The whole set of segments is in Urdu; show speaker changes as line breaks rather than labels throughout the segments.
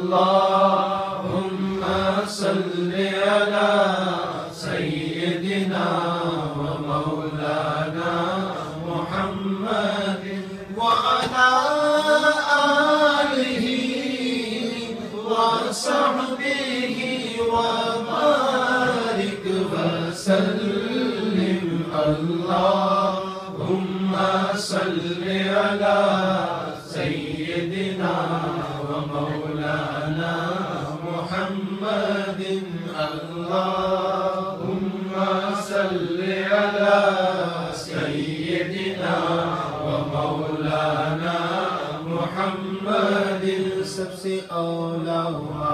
اللهم صل على سيدنا ومولانا محمد وعلى آله وصحبه وبارك وسلم اللهم صل على سيدنا ومولانا محمد اللهم صل على سيدنا ومولانا محمد سب سے اولا ہوا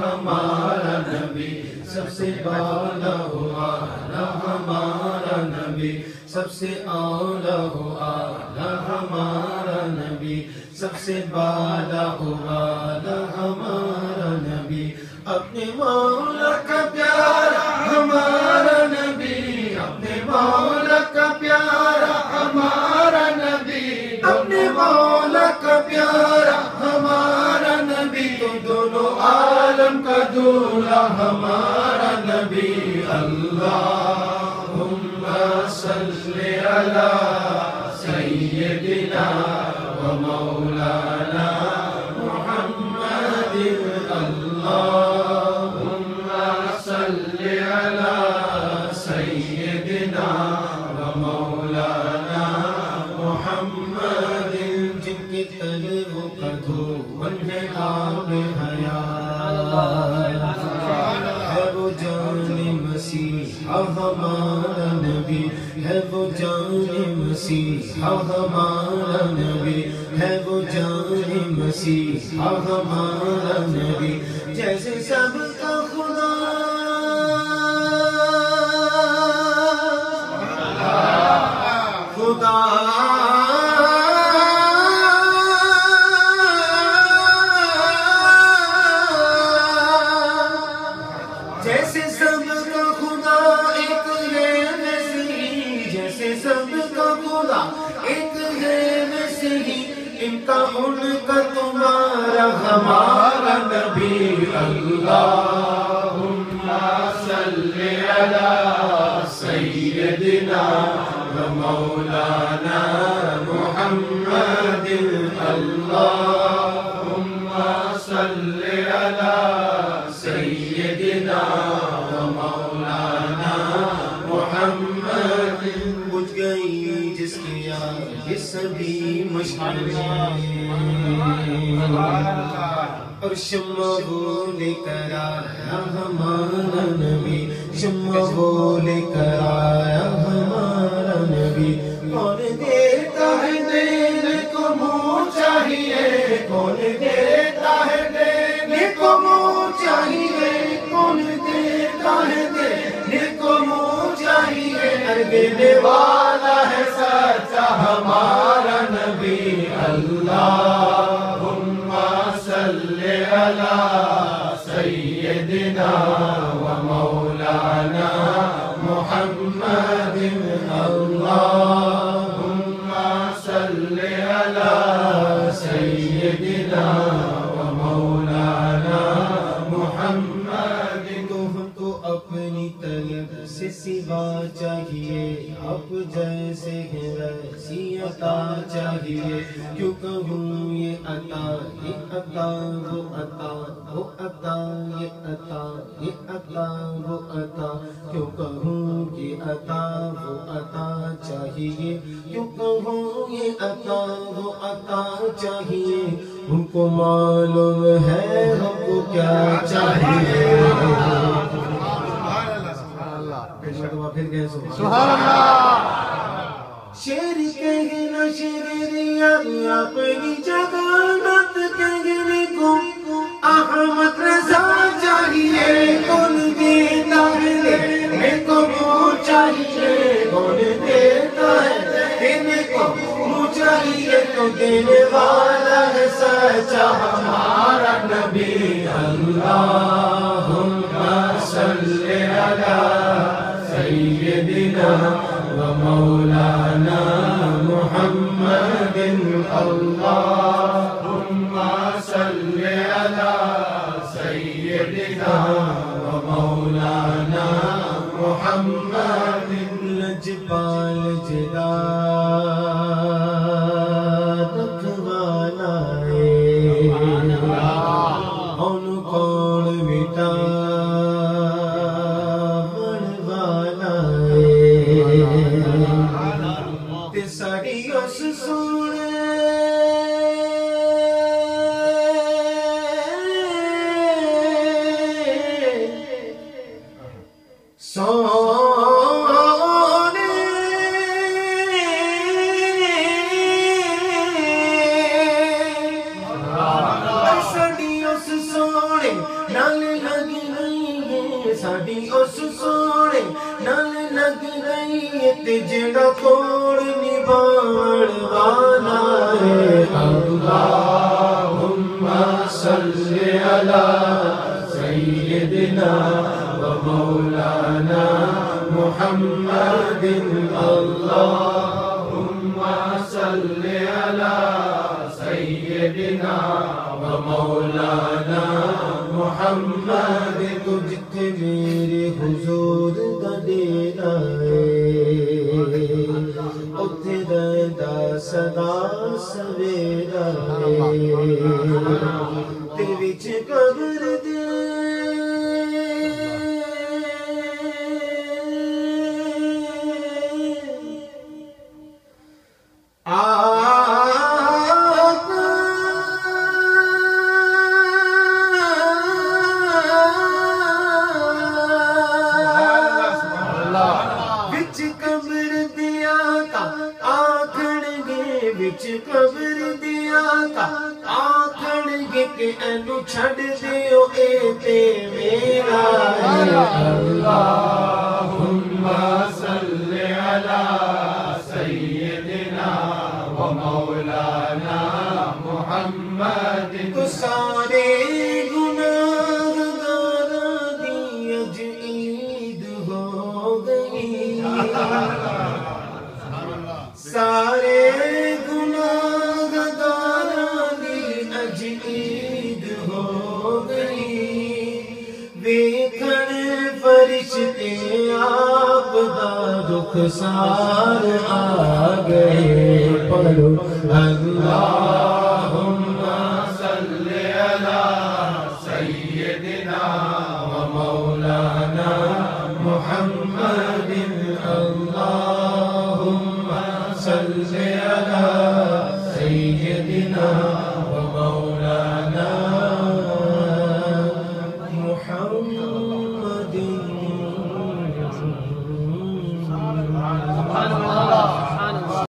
ہمارا نبی سب سے بالا ہوا ہمارا نبی سب سے اولا ہوا ہمارا نبی سب سے بالا ہوا ہمارا نبی اپنے مولا کا پیارا ہمارا نبی اپنے مولا کا پیارا ہمارا نبی اپنے مولا کا پیارا ہمارا نبی تو دونوں عالم کا دولہا ہمارا نبی اللہم صل علی سیدنا ومولانا محمد اللہم صل علی سیدنا ومولانا محمد جن کے طلبوں کا دھومن ہے آب حیات ہے وہ جان مسیح ہمارا نبی ہے وہ جان مسیح ہمارا نبی ہے وہ جان مسیح ہمارا نبی جیسے سب کا خدا خدا جیسے سب کا خدا ایک ہے مسیح جیسے سب کا خدا ایک ہے مسیح ان کا ان کا تمہارا ہمارا نبی اللہم صل علی سیدنا ومولانا محمد اللہم صل علی سیدنا ومولانا محمد بجھ گئی جس کی آگ سبھی مشکلیں اور شمع وہ لے کر آیا ہمارا نبی شمع وہ لے کر آیا ہمارا نبی کون دیتا ہے دینے کو منہ چاہیے کون دیتا ہے دینے کو منہ چاہیے کون دیتا ہے دینے کو منہ چاہیے ہر دینے والا ہے سچا ہمارا نبی اللہم صل علی سیدنا ومولانا محمد اللہم صل علی سیدنا ومولانا محمد تو ہم کو اپنی طلب سے سوا چاہیے اب جیسے ہے ویسی عطا چاہیے کیوں کہوں یہ عطا وہ عطا وہ عطا یہ عطا یہ عطا وہ عطا کیوں کہوں یہ عطا وہ عطا چاہیے کیوں کہوں یہ عطا وہ عطا چاہیے ہم کو معلوم ہے ہم کو کیا چاہیے سبحان اللہ شیر کہنا شیریا اپنی جگہ مت کہنے کو احمد رضا چاہیے کون دیتا ہے دینے کو منہ چاہیے کون دیتا ہے دینے کو منہ چاہیے تو دینے والا ہے سچا ہمارا نبی اللہم صل علی سیدنا ومولانا محمد اللہم صل علی سیدنا و مولانا محمد لجپال جلال رکھوالا ان کون مٹا والا تے ساڑی اس سونے ساڑی اس سونے نال لگ رہی ہے تے جڑا کوڑ نبھاڑ والا ہے اللہم صلی علی سیدنا و مولانا محمد اللہم صلی علی سیدنا و مولانا محمد تجھتے میرے حضور دا ڈیرا ہے اتھے رہندا سدا سویرا ہے تے وچ قبر دے قبر دیا کا آکھن گے کہ اینو چھڑ دیو اے تے میرا ہے اللہم صلی علی سیدنا و مولانا محمد تو سارے گناہ گاراں دی اج عید ہو گئی سارے فرشتے آپ دا رخسار آ گئے پڑھو اللہم صلی علی سیدنا